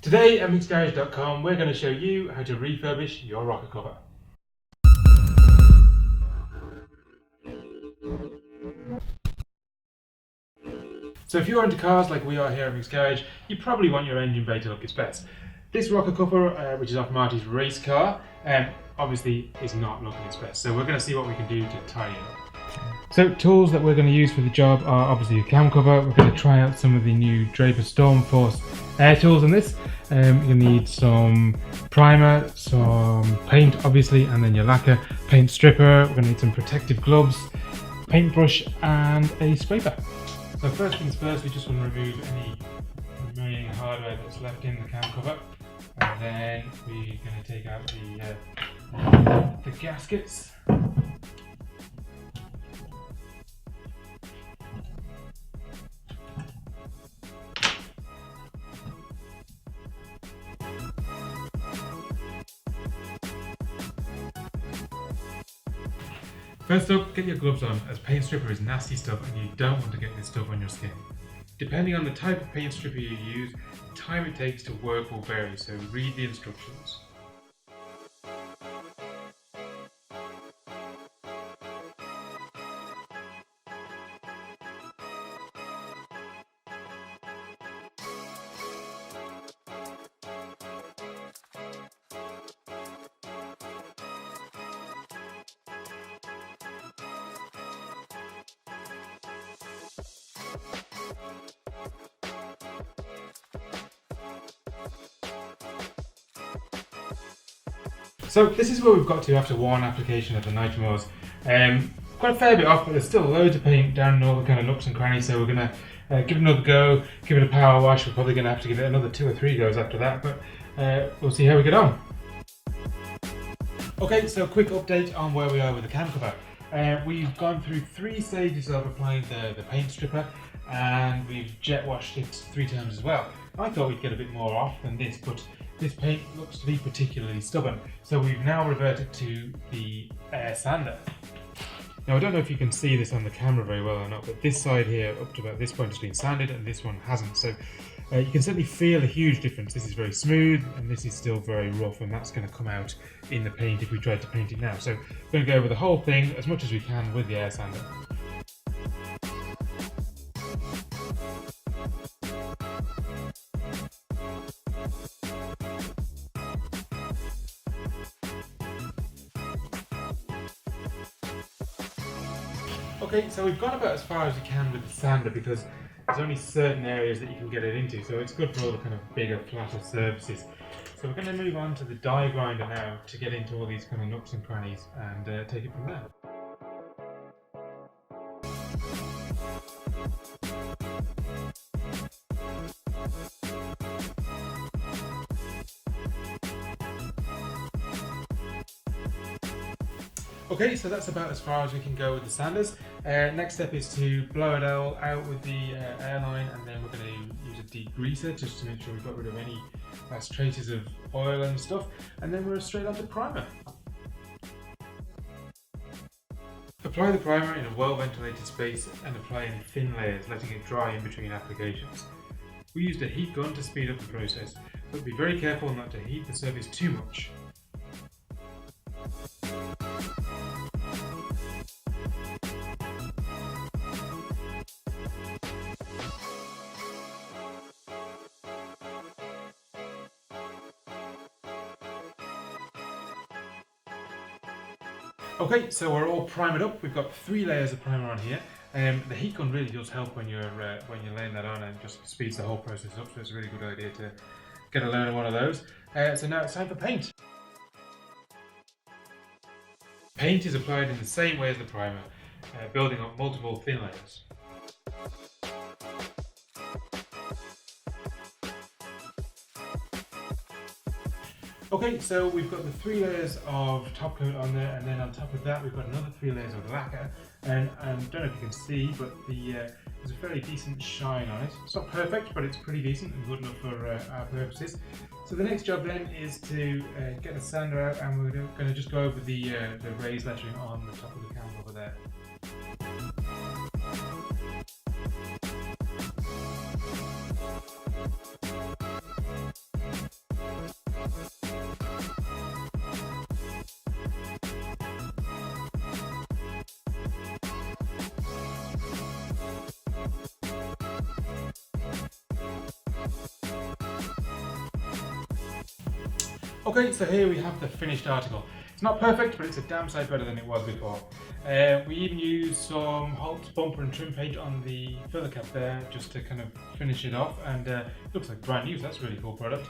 Today at MicksGarage.com we're going to show you how to refurbish your rocker cover. So if you're into cars like we are here at Mick's Garage, you probably want your engine bay to look its best. This rocker cover, which is off Marty's race car, obviously is not looking its best. So we're going to see what we can do to tidy it up. So tools that we're going to use for the job are obviously a cam cover. We're going to try out some of the new Draper Storm Force air tools on this. You need some primer, some paint obviously, and then your lacquer, paint stripper. We're going to need some protective gloves, paintbrush and a scraper. So first things first, we just want to remove any remaining hardware that's left in the cam cover, and then we're going to take out the gaskets. First up, get your gloves on, as paint stripper is nasty stuff and you don't want to get this stuff on your skin. Depending on the type of paint stripper you use, the time it takes to work will vary, so read the instructions. So this is where we've got to after one application of the nitromors. Quite a fair bit off, but there's still loads of paint down in all the kind of nooks and crannies, so we're going to give it another go, give it a power wash. We're probably going to have to give it another 2 or 3 goes after that, but we'll see how we get on. Okay, so quick update on where we are with the cam cover. We've gone through 3 stages of applying the paint stripper, and we've jet washed it 3 times as well. I thought we'd get a bit more off than this, but this paint looks to be particularly stubborn, so we've now reverted to the air sander. Now I don't know if you can see this on the camera very well or not, but this side here up to about this point has been sanded and this one hasn't, so you can certainly feel a huge difference. This is very smooth and this is still very rough, and that's going to come out in the paint if we tried to paint it now. So we're going to go over the whole thing as much as we can with the air sander. Okay, so we've gone about as far as we can with the sander because there's only certain areas that you can get it into, so it's good for all the kind of bigger, flatter surfaces. So we're going to move on to the die grinder now to get into all these kind of nooks and crannies and take it from there. Okay, so that's about as far as we can go with the sanders. Next step is to blow it all out with the airline, and then we're going to use a degreaser just to make sure we've got rid of any last traces of oil and stuff, and then we're straight on to primer. Apply the primer in a well ventilated space and apply in thin layers, letting it dry in between applications. We used a heat gun to speed up the process, but be very careful not to heat the surface too much. Okay, so we're all primed up. We've got 3 layers of primer on here. The heat gun really does help when you're laying that on, and just speeds the whole process up. So it's a really good idea to get a load of one of those. So now it's time for paint. Paint is applied in the same way as the primer, building up multiple thin layers. Okay, so we've got the 3 layers of top coat on there, and then on top of that we've got another 3 layers of lacquer, and I don't know if you can see, but there's a fairly decent shine on it. It's not perfect, but it's pretty decent and good enough for our purposes. So the next job then is to get the sander out, and we're going to just go over the raised lettering on the top of the cam over there. Okay, so here we have the finished article. It's not perfect, but it's a damn sight better than it was before. We even used some Holtz bumper and trim paint on the filler cap there just to kind of finish it off, and it looks like brand new, so that's a really cool product.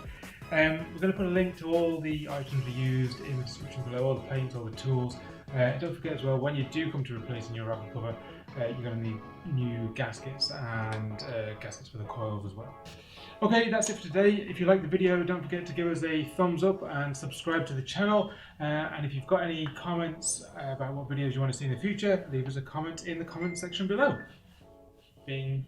We're going to put a link to all the items we used in the description below, all the paints, all the tools. Don't forget as well, when you do come to replacing your rocker cover, you're going to need new gaskets and gaskets for the coils as well. Okay, that's it for today. If you liked the video, don't forget to give us a thumbs up and subscribe to the channel. And if you've got any comments about what videos you want to see in the future, leave us a comment in the comment section below. Bing.